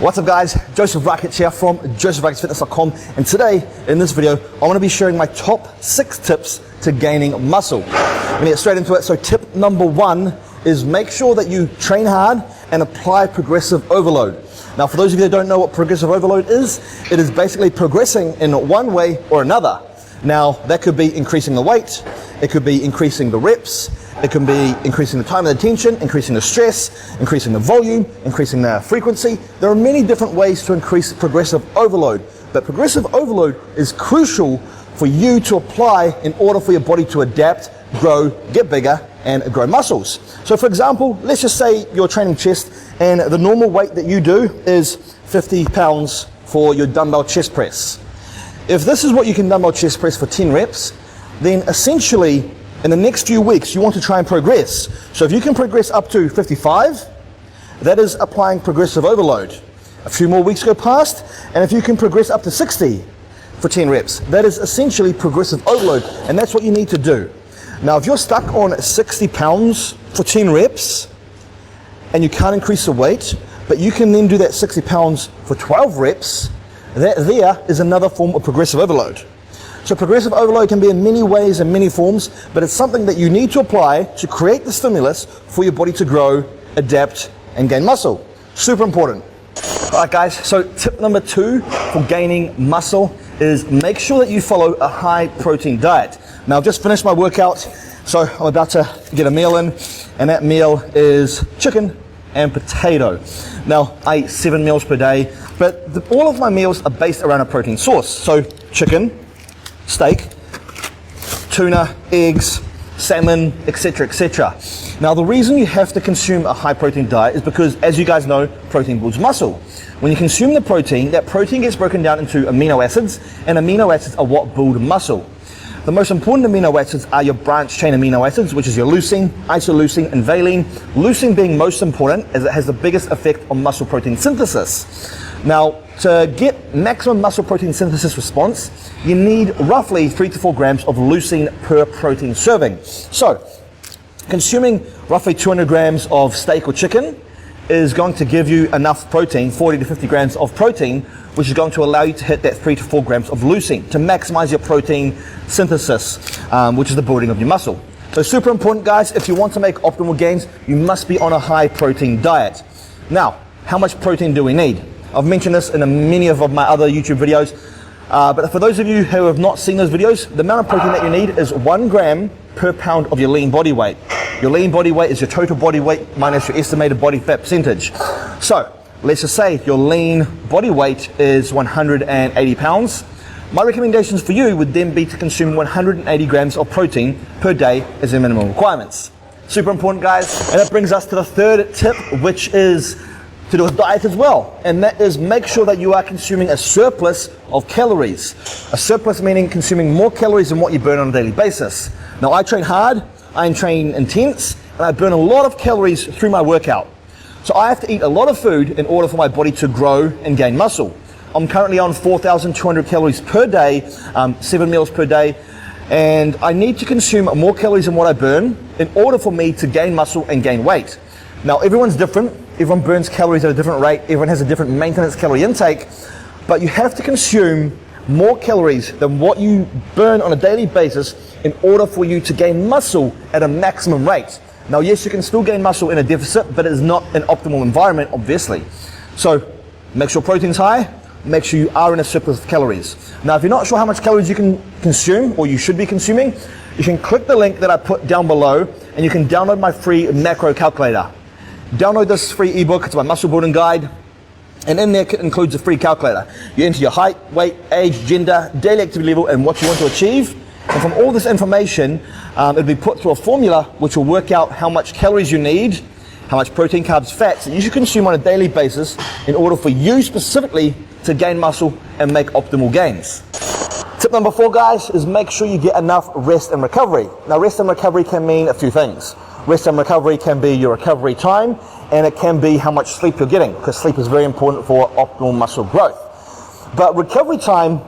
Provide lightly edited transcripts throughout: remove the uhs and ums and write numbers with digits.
What's up guys, Joseph Rakic here from josephrakicfitness.com, and today in this video I want to be sharing my top 6 tips to gaining muscle. We're going to get straight into it. So tip number 1 is make sure that you train hard and apply progressive overload. Now for those of you that don't know what progressive overload is, it is basically progressing in one way or another. Now that could be increasing the weight, it could be increasing the reps, it can be increasing the time and attention, increasing the stress, increasing the volume, increasing the frequency. There are many different ways to increase progressive overload, but progressive overload is crucial for you to apply in order for your body to adapt, grow, get bigger, and grow muscles. So for example, let's just say you're training chest and the normal weight that you do is 50 pounds for your dumbbell chest press. If this is what you can dumbbell chest press for 10 reps, then essentially in the next few weeks you want to try and progress. So if you can progress up to 55, that is applying progressive overload. A few more weeks go past, and if you can progress up to 60 for 10 reps, that is essentially progressive overload, and that's what you need to do. Now if you're stuck on 60 pounds for 10 reps and you can't increase the weight, but you can then do that 60 pounds for 12 reps, that there is another form of progressive overload. So progressive overload can be in many ways and many forms, but it's something that you need to apply to create the stimulus for your body to grow, adapt, and gain muscle. Super important. Alright guys, so tip number 2 for gaining muscle is make sure that you follow a high protein diet. Now I've just finished my workout, so I'm about to get a meal in, and that meal is chicken and potato. Now I eat 7 meals per day, but all of my meals are based around a protein source. So chicken, steak, tuna, eggs, salmon, etc., etc. Now the reason you have to consume a high protein diet is because, as you guys know, protein builds muscle. When you consume the protein, that protein gets broken down into amino acids, and amino acids are what build muscle. The most important amino acids are your branch chain amino acids, which is your leucine, isoleucine, and valine. Leucine being most important as it has the biggest effect on muscle protein synthesis. Now, to get maximum muscle protein synthesis response, you need roughly 3 to 4 grams of leucine per protein serving. So, consuming roughly 200 grams of steak or chicken is going to give you enough protein, 40 to 50 grams of protein, which is going to allow you to hit that 3 to 4 grams of leucine to maximize your protein synthesis, which is the building of your muscle. So super important guys, if you want to make optimal gains, you must be on a high protein diet. Now, how much protein do we need? I've mentioned this in many of my other YouTube videos, but for those of you who have not seen those videos, the amount of protein that you need is 1 gram per pound of your lean body weight. Your lean body weight is your total body weight minus your estimated body fat percentage. So let's just say your lean body weight is 180 pounds. My recommendations for you would then be to consume 180 grams of protein per day as your minimum requirements. Super important guys, and that brings us to the 3rd tip, which is to do with diet as well, and that is make sure that you are consuming a surplus of calories. A surplus meaning consuming more calories than what you burn on a daily basis. Now I train hard, I train intense, and I burn a lot of calories through my workout. So I have to eat a lot of food in order for my body to grow and gain muscle. I'm currently on 4,200 calories per day, 7 meals per day, and I need to consume more calories than what I burn in order for me to gain muscle and gain weight. Now everyone's different, everyone burns calories at a different rate, everyone has a different maintenance calorie intake, but you have to consume more calories than what you burn on a daily basis in order for you to gain muscle at a maximum rate. Now yes, you can still gain muscle in a deficit, but it is not an optimal environment, obviously. So make sure protein's high, make sure you are in a surplus of calories. Now if you're not sure how much calories you can consume, or you should be consuming, you can click the link that I put down below and you can download my free macro calculator. Download this free ebook, it's my muscle building guide, and in there it includes a free calculator. You enter your height, weight, age, gender, daily activity level, and what you want to achieve. And from all this information, it'll be put through a formula which will work out how much calories you need, how much protein, carbs, fats that you should consume on a daily basis in order for you specifically to gain muscle and make optimal gains. Tip number 4 guys is make sure you get enough rest and recovery. Now rest and recovery can mean a few things. Rest and recovery can be your recovery time, and it can be how much sleep you're getting, because sleep is very important for optimal muscle growth. But recovery time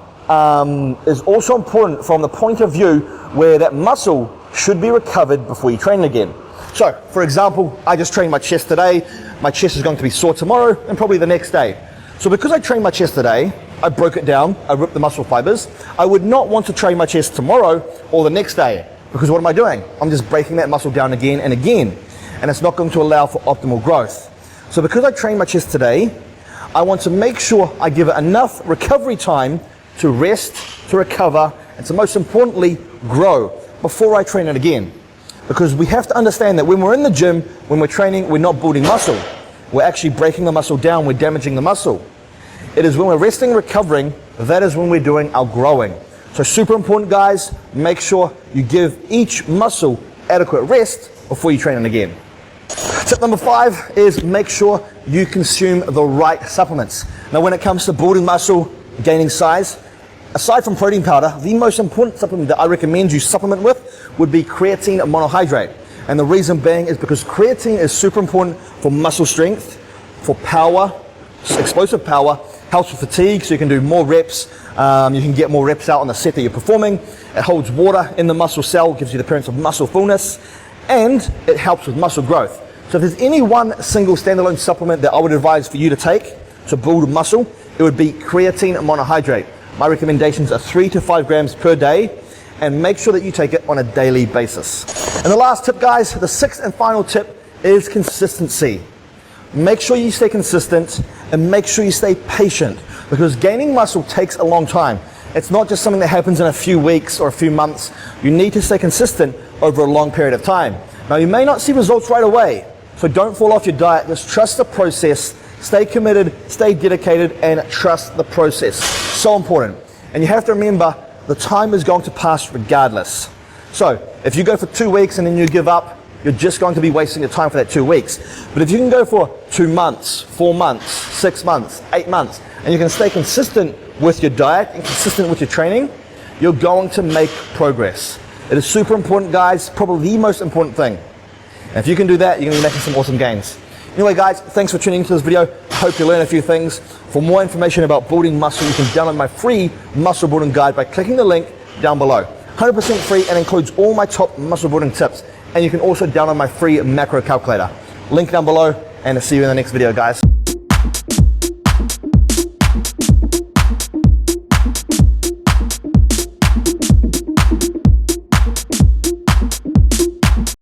is also important from the point of view where that muscle should be recovered before you train again. So, for example, I just trained my chest today. My chest is going to be sore tomorrow and probably the next day. So because I trained my chest today, I broke it down, I ripped the muscle fibers, I would not want to train my chest tomorrow or the next day, because what am I doing? I'm just breaking that muscle down again and again, and it's not going to allow for optimal growth. So because I trained my chest today, I want to make sure I give it enough recovery time to rest, to recover, and to most importantly, grow before I train it again. Because we have to understand that when we're in the gym, when we're training, we're not building muscle. We're actually breaking the muscle down, we're damaging the muscle. It is when we're resting, recovering, that is when we're doing our growing. So super important, guys, make sure you give each muscle adequate rest before you train it again. Tip number 5 is make sure you consume the right supplements. Now when it comes to building muscle, gaining size, aside from protein powder, the most important supplement that I recommend you supplement with would be creatine monohydrate. And the reason being is because creatine is super important for muscle strength, for power, explosive power, helps with fatigue so you can do more reps, you can get more reps out on the set that you're performing. It holds water in the muscle cell, gives you the appearance of muscle fullness, and it helps with muscle growth. So if there's any one single standalone supplement that I would advise for you to take to build muscle, it would be creatine monohydrate. My recommendations are 3 to 5 grams per day, and make sure that you take it on a daily basis. And the last tip, guys, the 6th and final tip is consistency. Make sure you stay consistent and make sure you stay patient, because gaining muscle takes a long time. It's not just something that happens in a few weeks or a few months. You need to stay consistent over a long period of time. Now, you may not see results right away, so don't fall off your diet. Just trust the process, stay committed, stay dedicated, and trust the process. So important. And you have to remember, the time is going to pass regardless. So if you go for 2 weeks and then you give up, you're just going to be wasting your time for that 2 weeks. But if you can go for 2 months, 4 months, 6 months, 8 months, and you can stay consistent with your diet and consistent with your training, you're going to make progress. It is super important, guys, probably the most important thing. And if you can do that, you're going to be making some awesome gains. Anyway, guys, thanks for tuning into this video. I hope you learned a few things. For more information about building muscle, you can download my free muscle building guide by clicking the link down below. 100% free and includes all my top muscle building tips. And you can also download my free macro calculator. Link down below, and I'll see you in the next video, guys.